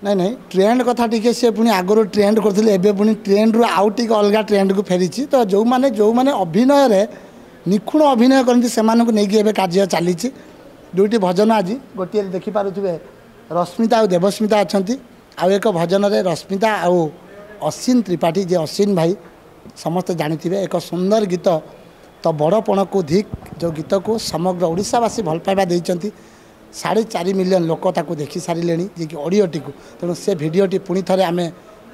नहीं नहीं ट्रेंड कथा टी सी पुणी आगुरी ट्रेंड करते एवं पुणी ट्रेंड रु आउ टे अलग ट्रेंड को फेरी तो जो मैंने अभिनय निखुण अभिनय करती से नहीं कार्य चली दुईटी भजन आज गोटे देखिपे रश्मिता और देवस्मिता अच्छा आउ एक भजन में रश्मिता आउ अश्विन त्रिपाठी जे अश्विन भाई समस्ते जानी एक सुंदर गीत तो बड़पण को धिक जो गीत को समग्र ओडिशावासी भल पाइबा देइचंती 4.5 मिलियन लोक ताकू देखी सारे जी कि ऑडियोटी को तेणु से भिडटी पुणी थे आम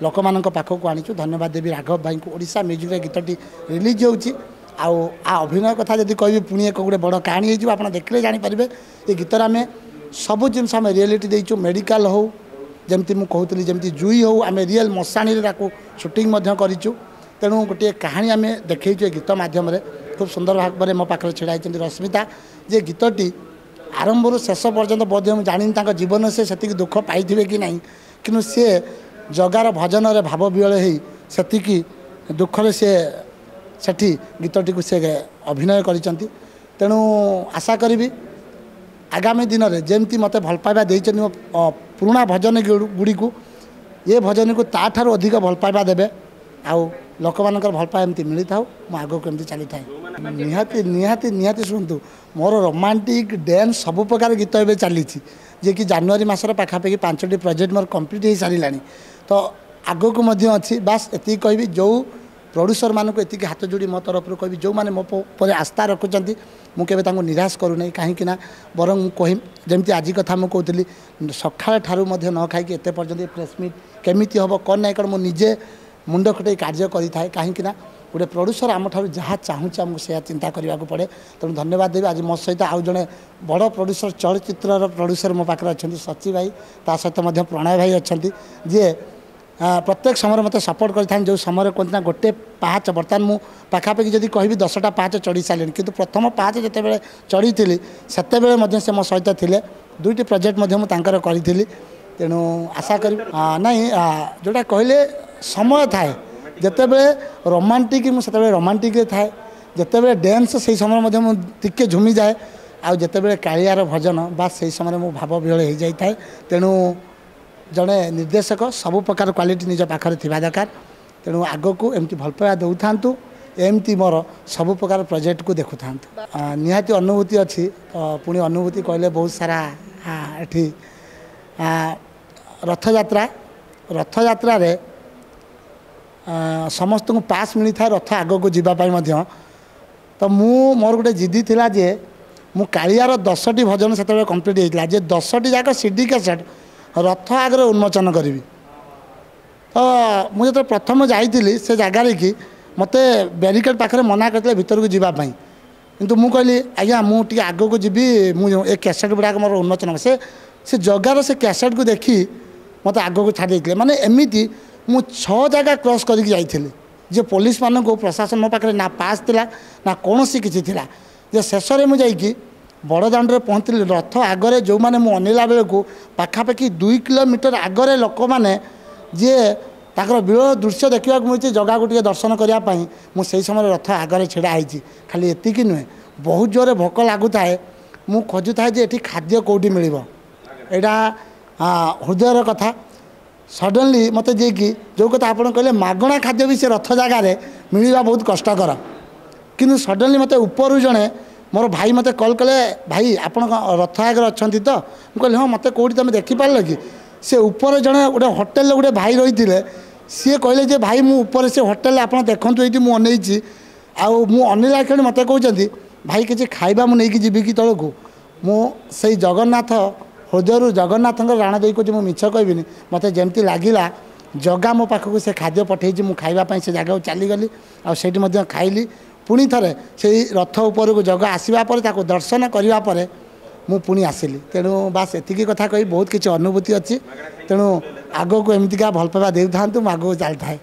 लोक मान पाखक आनीचु धन्यवाद देवी राघव भाई को ओडिशा म्यूजिक गीतटी रिलीज होची आ अभिनय कथा जब कह पुणी एक गोटे बड़ कहानी हो आप देखले जानीपारे ये गीतर आम सबू जिनस आम रियलिटी देचु मेडिकल हो जमती मुझे कहती जमती जुई हो आम रियल मशाणी शूटिंग करूँ तेणु गोटे कहानी आम देखु गीत मध्यम खूब सुंदर भाव में मो पाखे छिड़ा रश्मिता जे गीतटी आरंभ शेष पर्यंत बोध मुझे जानी जीवन से दुख पाई कि ना कि सी जगार भजन भाव विहल होती दुखरे सेठी गीतटी को से अभिनय करिसेंती तेणु आशा करी आगामी दिन में जमती मत भल पाइबा देइछन पुराना भजन गुड़ी को ये भजन को ताठार अधिक भल पाइबा देबे आउ लोक मान भल पाए एमती मिली था आग को एमती चली था निहाती निहाती निहाती शुणु मोर रोमांटिक डांस सब प्रकार गीत ए चली जे कि जनवरी मासर पाखापाखि 5टी प्रोजेक्ट मोर कंप्लीट हो सारा तो आग को अच्छी बास एति कहबी जो प्रोड्यूसर मानक एति हाथ जोड़ी मो तरफ कहि जो मैंने मो पर आस्था रखुच्च मुझे निराश करूना कहीं बर कह जमी आज कथा मुझे कहती सकाल ठारू न खाई एत पर्यटन प्रेस मीट केमी हम कौन ना कौन मुझे मुंड खटे कार्य करें कहीं गोटे प्रोड्यूसर आम ठार जहाँ चाहूँचे आमको से चिंता करने को पड़े तेणु धन्यवाद देवी आज मो सहित आउ जड़े बड़ प्रोड्यूसर चलचित्र प्रोड्यूसर मो पाखे अच्छा सची भाई ता सहित प्रणय भाई अच्छा जी प्रत्येक समय मत सपोर्ट कर जो समय कहते गोटे पाहाच बर्तमान मु पाखापाखि जब कहि 10टा पाहाच चढ़ी सारे कि प्रथम पाहाच जिते चढ़ी से मो सहित थे 2टी प्रोजेक्ट करी तेणु आशा करी नहीं जोटा कहले समय थाए जिते रोमांटिक मुझे रोमांटिक थाए जिते डांस से समय टिके झुमी जाए आउ जिते कालियार भजन बा से समय मो भाव विहल हो जाए तेणु जड़े निर्देशक सबु प्रकार क्वालिटी निज पाखे थी दरकार तेणु आग को एमती भल पाइबा दौ था एमती मोर सबु प्रकार प्रोजेक्ट को देखु था निहाती अनुभूति अच्छी पुणी अनुभूति कहले बहुत सारा एठी रथयात्रा रथयात्रा रे समस्त को पास मिली था रथ आग को जीवाई तो मोर गोटे जिद्दी थिला जे मु कालियार 10टी भजन से कंप्लीट होता जे 10टी जाक सीडी कैसेट रथ आगे उन्मोचन करी तो मुझे जो प्रथम जाइली से जगार कि मत बैरिकेड पाखे मना करते भीतर को जीवाई किंतु मु कहली आज्ञा मुझे आग को जीवी मुझे कैसेट गुड़ाक मोर उन्मोचन से जगार से कैसेट को देखी मत आग को छाड़ी माने एमती मु 6 जगह क्रॉस करके जाइली जे पुलिस मान को प्रशासन मो पाखे ना पास थिला ना कौन सी किसी थिला जे शेष में मुझे बड़दाण्ड पहुँचली रथ आगरे जो मैंने मु अनेला बेल को पाखापाखि 2 किलोमीटर आगरे लोक मैंने जी ताकर विरल दृश्य देखा मिलती जगह को दर्शन करने मुझे समय रथ आगरे छिड़ा होती खाली एतिक नुहे बहुत जोरे भोक लगुए मु खोजुए जे ये खाद्य कौटी मिल यहाँ हृदयर कथा सडनली मत जे कि जो कथा आप कहले मागणा खाद्य भी से रथ जगार मिलवा बहुत कष्टकर कि सडनली मत ऊपर जड़े मोर भाई मते कॉल कले भाई आप रथ आगे अच्छा तो मुझे हाँ मत कौटी तुम देखिपार कि से ऊपर जड़े गोटे होटेल गोटे भाई रही है सी कहले जे भाई मु ऊपर से होटेल आप देखूँ ये मुझे अनेला क्षण मत कहते भाई किसी खाइबा मुझे जीवी कि तौक मुझे जगन्नाथ हृदय जगन्नाथ राण दे को मिछ कहबिनी मत जमती लगिला जगा मो पाखक से खाद्य पठे मुझे खाइबापी से जगह चलीगली आठ खाइली पुणी थे से रथ उपर को जगह आसवा दर्शन करने मु पुणी आसिली तेणु बास एतिकी कथा कही बहुत किसी अनुभूति अच्छी तेणु आग को एमतीका भल पाइबा देउ था आग को चलता है।